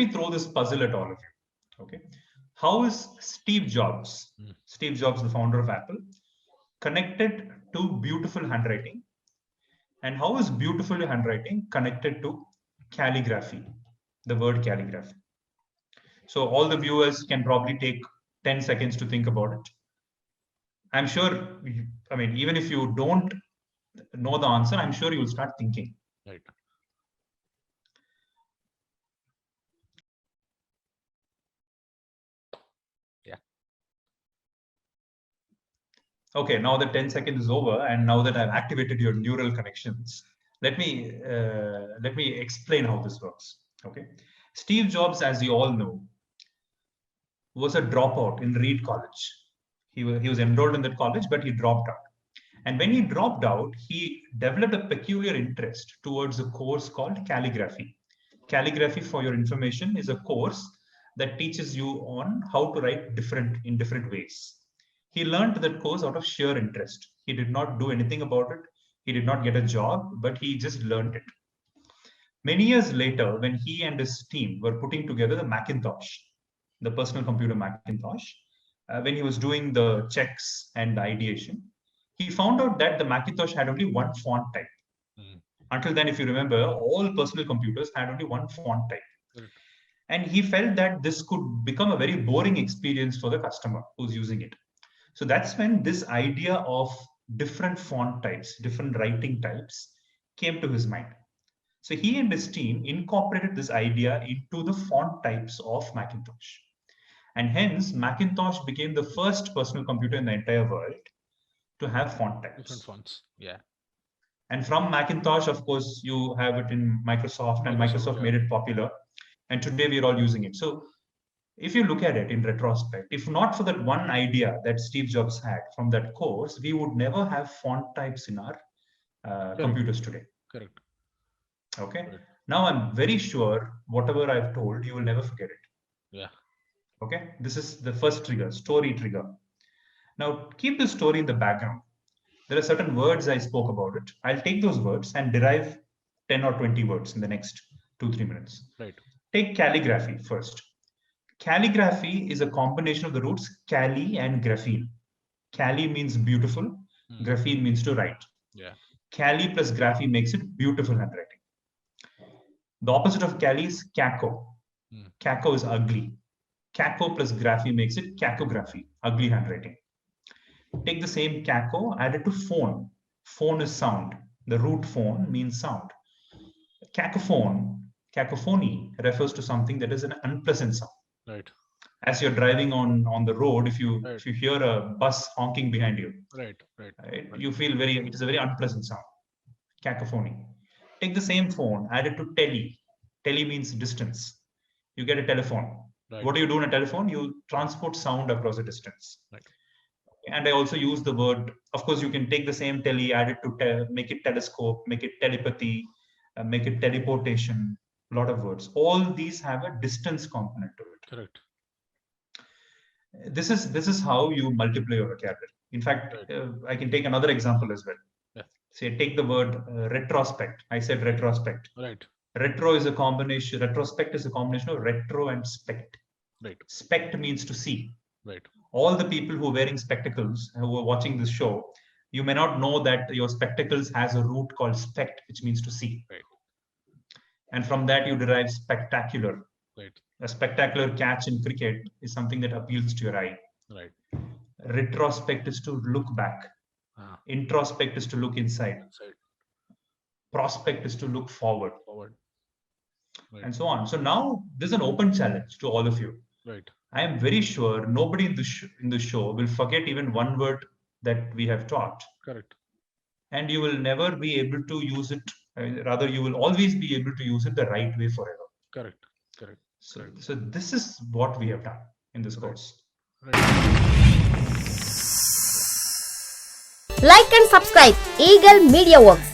me throw this puzzle at all of you. Okay. How is Steve Jobs, the founder of Apple, connected to beautiful handwriting? And how is beautiful handwriting connected to calligraphy, the word calligraphy? So all the viewers can probably take 10 seconds to think about it. I'm sure, I mean, even if you don't know the answer, I'm sure you'll start thinking. Right. Yeah. Okay, now that 10 seconds is over, and now that I've activated your neural connections, let me explain how this works. Okay, Steve Jobs, as you all know, was a dropout in Reed College. He was enrolled in that college, but he dropped out. And when he dropped out, he developed a peculiar interest towards a course called calligraphy. Calligraphy, for your information, is a course that teaches you on how to write in different ways. He learned that course out of sheer interest. He did not do anything about it. He did not get a job, but he just learned it. Many years later, when he and his team were putting together the Macintosh, the personal computer Macintosh, when he was doing the checks and the ideation, he found out that the Macintosh had only one font type. Until then, if you remember, all personal computers had only one font type. And he felt that this could become a very boring experience for the customer who's using it. So that's when this idea of different font types, different writing types came to his mind. So he and his team incorporated this idea into the font types of Macintosh. And hence, Macintosh became the first personal computer in the entire world to have font types. Different fonts, yeah. And from Macintosh, of course, you have it in Microsoft, and Microsoft made it popular. And today we're all using it. So if you look at it in retrospect, if not for that one idea that Steve Jobs had from that course, we would never have font types in our computers today. Correct. Okay. Correct. Now I'm very sure whatever I've told, you will never forget it. Yeah. Okay. This is the first trigger, story trigger. Now keep the story in the background. There are certain words I spoke about it. I'll take those words and derive 10 or 20 words in the next 2-3 minutes. Right. Take calligraphy first. Calligraphy is a combination of the roots calli and graphene. Calli means beautiful. Graphene means to write. Yeah. Calli plus graphene makes it beautiful handwriting. The opposite of calli is caco. Caco is ugly. Caco plus graphene makes it cacography, ugly handwriting. Take the same caco, add it to phone. Phone is sound. The root phone means sound. Cacophony refers to something that is an unpleasant sound. Right. As you're driving on the road, if you hear a bus honking behind you, right, you feel it is a very unpleasant sound. Cacophony. Take the same phone, add it to tele. Tele means distance. You get a telephone. Right. What do you do on a telephone? You transport sound across a distance. Right. And I also use the word, of course, you can take the same tele, add it to make it telescope, make it telepathy, make it teleportation, a lot of words. All these have a distance component to it. Correct. This is how you multiply your vocabulary. In fact, I can take another example as well. Yeah. Say, take the word retrospect. I said retrospect. Right. Retrospect is a combination of retro and spect. Right. Spect means to see. Right. All the people who are wearing spectacles, who are watching this show, you may not know that your spectacles has a root called spect, which means to see. Right. And from that you derive spectacular. Right. A spectacular catch in cricket is something that appeals to your eye. Right. Retrospect is to look back. Introspect is to look inside. Prospect is to look forward. Right. And so on. So now this is an open challenge to all of you. Right. I am very sure nobody in the show will forget even one word that we have taught. Correct. And you will never be able to use it. Rather, you will always be able to use it the right way forever. Correct. Correct. So this is what we have done in this course. Right. Like and subscribe Eagle Media Works.